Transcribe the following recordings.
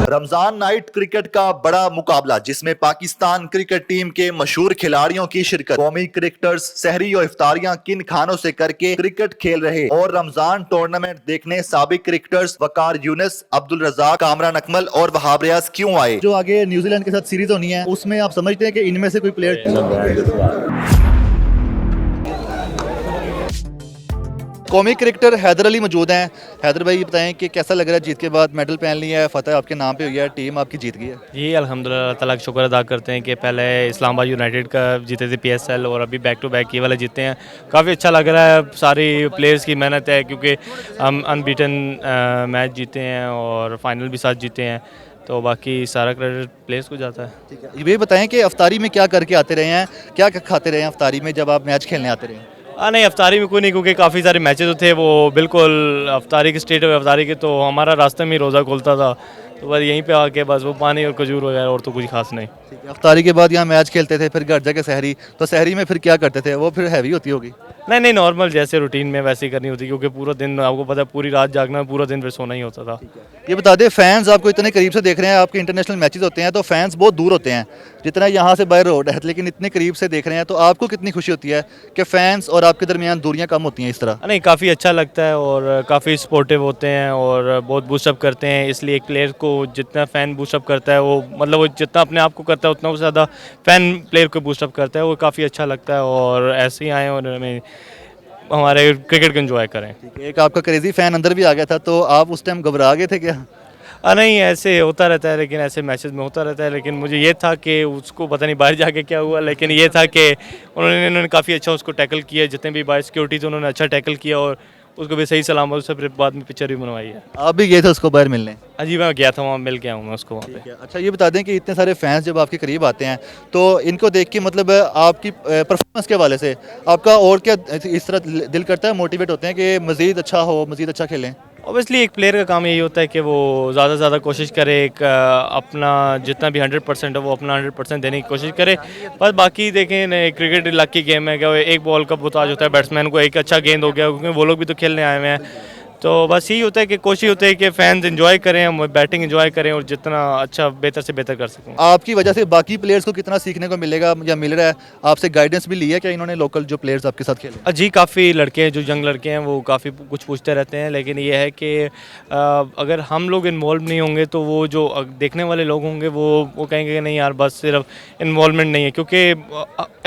Ramzan night cricket का बड़ा मुकाबला जिसमें पाकिस्तान क्रिकेट टीम के मशहूर खिलाड़ियों की शिरकत। कौमी क्रिकेटर्स सहरी और इफ्तारियां किन खानों से करके क्रिकेट खेल रहे और रमजान टूर्नामेंट देखने साबिक क्रिकेटर्स वकार यूनिस, अब्दुल रज़ाक, कामरान अकमल और वहाब रियाज क्यों आए। जो आगे न्यूजीलैंड के साथ सीरीज होनी है उसमें आप समझते हैं कि इनमें से कोई प्लेयर। कौमी क्रिकेटर हैदर अली मौजूद हैं। हैदर भाई बताएं कि कैसा लग रहा है जीत के बाद मेडल पहन लिया है, फतेह आपके नाम पे हुई है, टीम आपकी जीत गई है। जी अल्हम्दुलिल्लाह, अल्लाह ताला का शुक्र अदा करते हैं कि पहले इस्लामाबाद यूनाइटेड का जीते थे PSL और अभी बैक टू बैक ये वाले जीते हैं। काफ़ी अच्छा लग रहा है, सारी प्लेयर्स की मेहनत है क्योंकि हम अनबीटन मैच जीते हैं और फाइनल भी साथ जीते हैं, तो बाकी सारा क्रेडिट प्लेयर्स को जाता है। ठीक है, ये बताएं कि अफ्तारी में क्या करके आते रहे हैं, क्या खाते रहे हैं अफ्तारी में जब आप मैच खेलने आते रहे। नहीं, अफ्तारी में कोई नहीं, क्योंकि काफ़ी सारे मैचेस थे वो बिल्कुल अफ्तारी के स्टेट ऑफ अफ्तारी के, तो हमारा रास्ते में ही रोज़ा खुलता था, तो बस यहीं पे आके बस वो पानी और खजूर वगैरह और तो कुछ खास नहीं। ठीक है, अफ्तारी के बाद यहाँ मैच खेलते थे, फिर घर जाके सहरी, तो सहरी में फिर क्या करते थे, वो फिर हैवी होती होगी। नहीं, नॉर्मल जैसे रूटीन में वैसे ही करनी होती, क्योंकि पूरा दिन आपको पता है पूरी रात जागना, पूरा दिन फिर सोना ही होता था। ये बता दें, फैंस आपको इतने करीब से देख रहे हैं, आपके इंटरनेशनल मैचेस होते हैं तो फैंस बहुत दूर होते हैं, जितना यहाँ से बाय रोड है, लेकिन इतने करीब से देख रहे हैं, तो आपको कितनी खुशी होती है कि फैंस और आपके दरमियान दूरियाँ कम होती हैं इस तरह। नहीं, काफ़ी अच्छा लगता है और काफ़ी सपोर्टिव होते हैं और बहुत बूस्टअप करते हैं, इसलिए एक प्लेयर को जितना फ़ैन बूस्टअप करता है वो मतलब वो जितना अपने आप को करता है उतना ज़्यादा फ़ैन प्लेयर को बूस्टअप करता है, वो काफ़ी अच्छा लगता है और ऐसे ही आए और हमें हमारे क्रिकेट को एंजॉय करें। ठीक है, एक आपका क्रेजी फैन अंदर भी आ गया था, तो आप उस टाइम घबरा गए थे क्या। नहीं, ऐसे होता रहता है, लेकिन ऐसे मैचेस में होता रहता है, लेकिन मुझे ये था कि उसको पता नहीं बाहर जाके क्या हुआ, लेकिन ये था कि उन्होंने काफ़ी अच्छा उसको टैकल किया, जितने भी बाहर सिक्योरिटी थे उन्होंने अच्छा टैकल किया और उसको भी सही सलामत से फिर बाद में पिक्चर भी बनवाई है। आप भी गए थे उसको बाहर मिलने। हाँ जी, मैं गया था वहाँ, मिल के आऊँ मैं उसको वहाँ पे। अच्छा, ये बता दें कि इतने सारे फैंस जब आपके करीब आते हैं तो इनको देख के मतलब आपकी परफॉर्मेंस के हवाले से आपका और क्या इस तरह दिल करता है, मोटिवेट होते हैं कि मज़ीद अच्छा हो, मज़ीद अच्छा खेलें। ऑब्वियसली एक प्लेयर का काम यही होता है कि वो ज़्यादा से ज़्यादा कोशिश करे, एक अपना जितना भी 100% है वो अपना 100% देने की कोशिश करे। बस बाकी देखें, क्रिकेट लकी गेम है कि एक बॉल का मुताज होता है बैट्समैन को, एक अच्छा गेंद हो गया, क्योंकि वो लोग भी तो खेलने आए हुए हैं, तो बस यही होता है कि कोशिश होती है कि फैंस एंजॉय करें, हम बैटिंग एंजॉय करें और जितना अच्छा बेहतर से बेहतर कर सकें। आपकी वजह से बाकी प्लेयर्स को कितना सीखने को मिलेगा या मिल रहा है, आपसे गाइडेंस भी ली है क्या इन्होंने, लोकल जो प्लेयर्स आपके साथ खेले। जी, काफ़ी लड़के हैं जो यंग लड़के हैं वो काफ़ी कुछ पूछते रहते हैं, लेकिन ये है कि अगर हम लोग इन्वॉल्व नहीं होंगे तो वो जो देखने वाले लोग होंगे वो कहेंगे कि नहीं यार बस सिर्फ इन्वॉल्वमेंट नहीं है, क्योंकि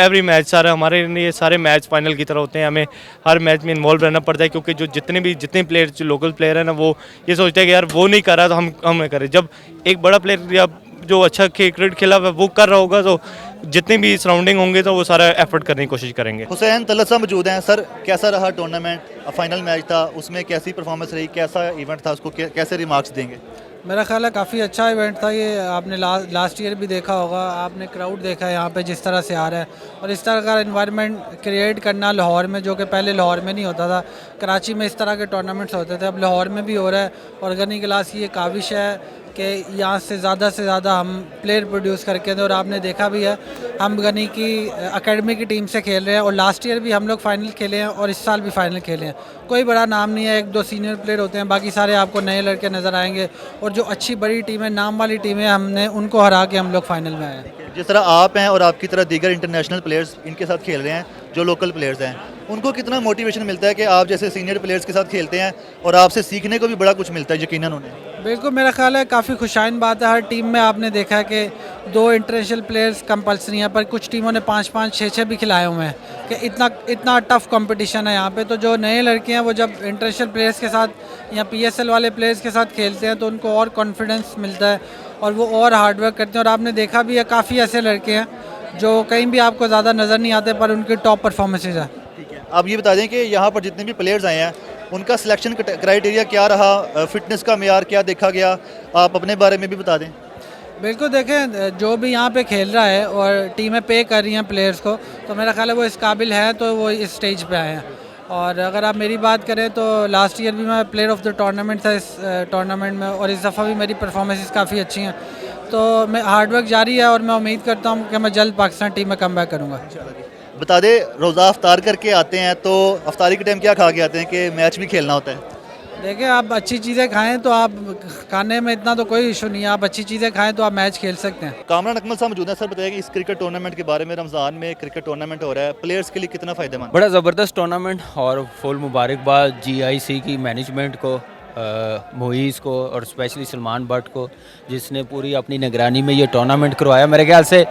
एवरी मैच सारे लिए सारे मैच फाइनल की तरह होते हैं, हमें हर मैच में इन्वॉल्व रहना पड़ता है, क्योंकि जो जितने प्लेयर जो लोकल प्लेयर है ना वो ये सोचते हैं कि यार वो नहीं कर रहा तो हम करें। जब एक बड़ा प्लेयर या जो अच्छा क्रिकेट खेला वो कर रहा होगा तो जितने भी सराउंडिंग होंगे तो वो सारा एफर्ट करने की कोशिश करेंगे। हुसैन तलसा मौजूद हैं। सर, कैसा रहा टूर्नामेंट, फाइनल मैच था, उसमें कैसी परफॉर्मेंस रही, कैसा इवेंट था, उसको कैसे रिमार्क्स देंगे। मेरा ख्याल है काफ़ी अच्छा इवेंट था ये। आपने लास्ट ईयर भी देखा होगा, आपने क्राउड देखा है यहाँ पे जिस तरह से आ रहा है, और इस तरह का इन्वायरमेंट क्रिएट करना लाहौर में, जो कि पहले लाहौर में नहीं होता था, कराची में इस तरह के टूर्नामेंट्स होते थे, अब लाहौर में भी हो रहा है। और गनी क्लास की ये काविश है कि यहाँ से ज़्यादा हम प्लेयर प्रोड्यूस करके दें, और आपने देखा भी है हम गनी की एकेडमी की टीम से खेल रहे हैं, और लास्ट ईयर भी हम लोग फाइनल खेले हैं और इस साल भी फाइनल खेले हैं। कोई बड़ा नाम नहीं है, 1-2 सीनियर प्लेयर होते हैं, बाकी सारे आपको नए लड़के नज़र आएंगे, और जो अच्छी बड़ी टीमें, नाम वाली टीमें, हमने उनको हरा के हम लोग फाइनल में आए हैं। जिस तरह आप हैं और आपकी तरह दीगर इंटरनेशनल प्लेयर्स इनके साथ खेल रहे हैं, जो लोकल प्लेयर्स हैं, उनको कितना मोटिवेशन मिलता है कि आप जैसे सीनियर प्लेयर्स के साथ खेलते हैं और आपसे सीखने को भी बड़ा कुछ मिलता है यकीनन उन्हें। बिल्कुल, मेरा ख्याल है काफ़ी खुशाइन बात है। हर टीम में आपने देखा है कि 2 इंटरनेशनल प्लेयर्स कंपलसरी हैं, पर कुछ टीमों ने 5-5, 6-6 भी खिलाए हुए हैं कि इतना टफ कंपटीशन है यहाँ पे। तो जो नए लड़के हैं वो जब इंटरनेशनल प्लेयर्स के साथ या PSL वाले प्लेयर्स के साथ खेलते हैं तो उनको और कॉन्फिडेंस मिलता है और वो और हार्डवर्क करते हैं। और आपने देखा भी है काफ़ी ऐसे लड़के हैं जो कहीं भी आपको ज़्यादा नज़र नहीं आते पर उनकी टॉप परफॉर्मेंसेज है। ठीक है, आप ये बता दें कि यहाँ पर जितने भी प्लेयर्स आए हैं उनका सिलेक्शन क्राइटेरिया क्या रहा, फिटनेस का मेयार क्या देखा गया, आप अपने बारे में भी बता दें। बिल्कुल, देखें जो भी यहाँ पे खेल रहा है और टीमें पे कर रही हैं प्लेयर्स को, तो मेरा ख्याल है वो इस काबिल है तो वो इस स्टेज पे आए हैं। और अगर आप मेरी बात करें तो लास्ट ईयर भी मैं प्लेयर ऑफ द टूर्नामेंट था इस टूर्नामेंट में, और इस दफ़ा भी मेरी परफॉर्मेंसेस काफ़ी अच्छी हैं, तो मैं हार्डवर्क जारी है और मैं उम्मीद करता हूँ कि मैं जल्द पाकिस्तान टीम में कम बैक करूँगा। बता दे, रोज़ा अफ्तार करके आते हैं तो अफ्तारी के टाइम क्या खा के आते हैं कि मैच भी खेलना होता है। देखिए, आप अच्छी चीज़ें खाएं तो आप खाने में इतना तो कोई इशू नहीं है, आप अच्छी चीज़ें खाएं तो आप मैच खेल सकते हैं। कामरान अकमल साहब मौजूद हैं। सर बताइए कि इस क्रिकेट टूर्नामेंट के बारे में, रमज़ान में क्रिकेट टूर्नामेंट हो रहा है, प्लेयर्स के लिए कितना फ़ायदेमंद? बड़ा ज़बरदस्त टूर्नामेंट और फुल मुबारकबाद जीआईसी की मैनेजमेंट को, मुईज़ को और स्पेशली सलमान बट को, जिसने पूरी अपनी निगरानी में ये टूर्नामेंट करवाया। मेरे ख्याल से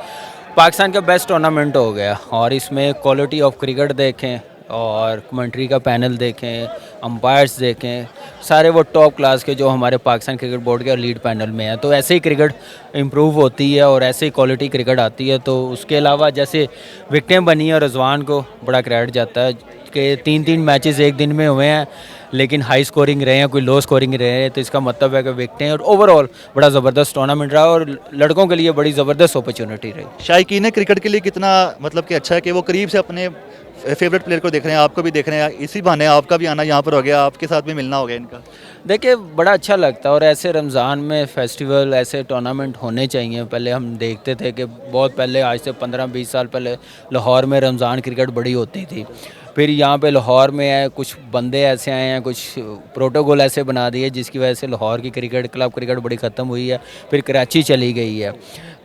पाकिस्तान का बेस्ट टूर्नामेंट हो गया और इसमें क्वालिटी ऑफ क्रिकेट देखें और कमेंट्री का पैनल देखें, अंपायर्स देखें, सारे वो टॉप क्लास के जो हमारे पाकिस्तान क्रिकेट बोर्ड के लीड पैनल में हैं। तो ऐसे ही क्रिकेट इम्प्रूव होती है और ऐसे ही क्वालिटी क्रिकेट आती है। तो उसके अलावा जैसे विकटें बनी है, रिजवान को बड़ा क्रेडिट जाता है कि 3-3 मैचेस एक दिन में हुए हैं, लेकिन हाई स्कोरिंग रहे हैं, कोई लो स्कोरिंग रहे हैं। तो इसका मतलब है कि विकटें और ओवरऑल बड़ा ज़बरदस्त टूर्नामेंट रहा और लड़कों के लिए बड़ी ज़बरदस्त अपॉर्चुनिटी रही। शायकीन क्रिकेट के लिए कितना मतलब कि अच्छा है कि वो करीब से अपने फेवरेट प्लेयर को देख रहे हैं, आपको भी देख रहे हैं। इसी बहाने आपका भी आना यहाँ पर हो गया, आपके साथ भी मिलना हो गया इनका। देखिए, बड़ा अच्छा लगता है और ऐसे रमज़ान में फेस्टिवल, ऐसे टूर्नामेंट होने चाहिए। पहले हम देखते थे कि बहुत पहले, आज से 15-20 साल पहले लाहौर में रमज़ान क्रिकेट बड़ी होती थी। फिर यहाँ पे लाहौर में है, कुछ बंदे ऐसे आए हैं, कुछ प्रोटोकॉल ऐसे बना दिए जिसकी वजह से लाहौर की क्रिकेट, क्लब क्रिकेट बड़ी ख़त्म हुई है। फिर कराची चली गई है।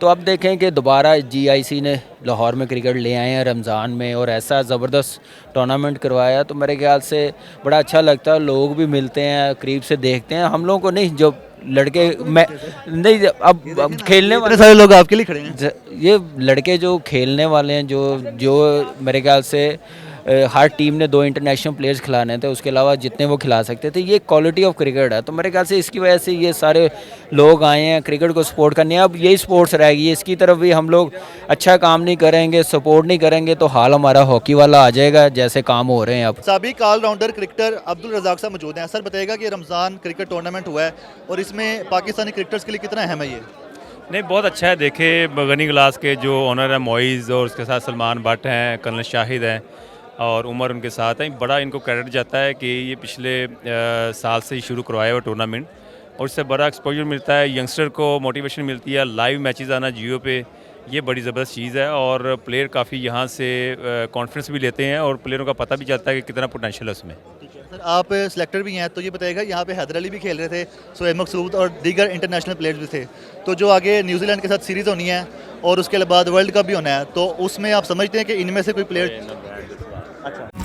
तो अब देखें कि दोबारा जीआईसी ने लाहौर में क्रिकेट ले आए हैं रमज़ान में और ऐसा ज़बरदस्त टूर्नामेंट करवाया। तो मेरे ख्याल से बड़ा अच्छा लगता है, लोग भी मिलते हैं, करीब से देखते हैं। हम लोगों को नहीं, जो लड़के मैं नहीं, अब खेलने वाले सारे लोग आपके लिए खड़े हैं। ये लड़के जो खेलने वाले हैं, जो मेरे ख्याल से हर टीम ने 2 इंटरनेशनल प्लेयर्स खिलाने थे, उसके अलावा जितने वो खिला सकते थे। ये क्वालिटी ऑफ क्रिकेट है। तो मेरे ख्याल से इसकी वजह से ये सारे लोग आए हैं क्रिकेट को सपोर्ट करने। अब यही स्पोर्ट्स रहेगी, इसकी तरफ भी हम लोग अच्छा काम नहीं करेंगे, सपोर्ट नहीं करेंगे तो हाल हमारा हॉकी वाला आ जाएगा, जैसे काम हो रहे हैं अब। साबिक ऑलराउंडर क्रिकेटर अब्दुल रज़ाक साहब मौजूद हैं। सर बताइएगा कि रमज़ान क्रिकेट टूर्नामेंट हुआ है और इसमें पाकिस्तानी क्रिकेटर्स के लिए कितना अहम है ये? नहीं, बहुत अच्छा है। देखे गनी क्लास के जो ऑनर है मोइज़ और उसके साथ सलमान भट्ट हैं, कर्नल शाहिद हैं और उमर उनके साथ हैं। बड़ा इनको क्रेडिट जाता है कि ये पिछले साल से ही शुरू करवाया हुआ टूर्नामेंट और इससे बड़ा एक्सपोजर मिलता है, यंगस्टर को मोटिवेशन मिलती है। लाइव मैचेस आना जियो पे, ये बड़ी ज़बरदस्त चीज़ है और प्लेयर काफ़ी यहाँ से कॉन्फिडेंस भी लेते हैं और प्लेयरों का पता भी चलता है कि कितना पोटेंशियल है उसमें। सर आप सिलेक्टर भी हैं, तो ये बताइएगा यहाँ पे हैदर अली भी खेल रहे थे, सोहेब मकसूद और दीगर इंटरनेशनल प्लेयर्स भी थे। तो जो आगे न्यूजीलैंड के साथ सीरीज़ होनी है और उसके बाद वर्ल्ड कप भी होना है, तो उसमें आप समझते हैं कि इनमें से कोई प्लेयर अच्छा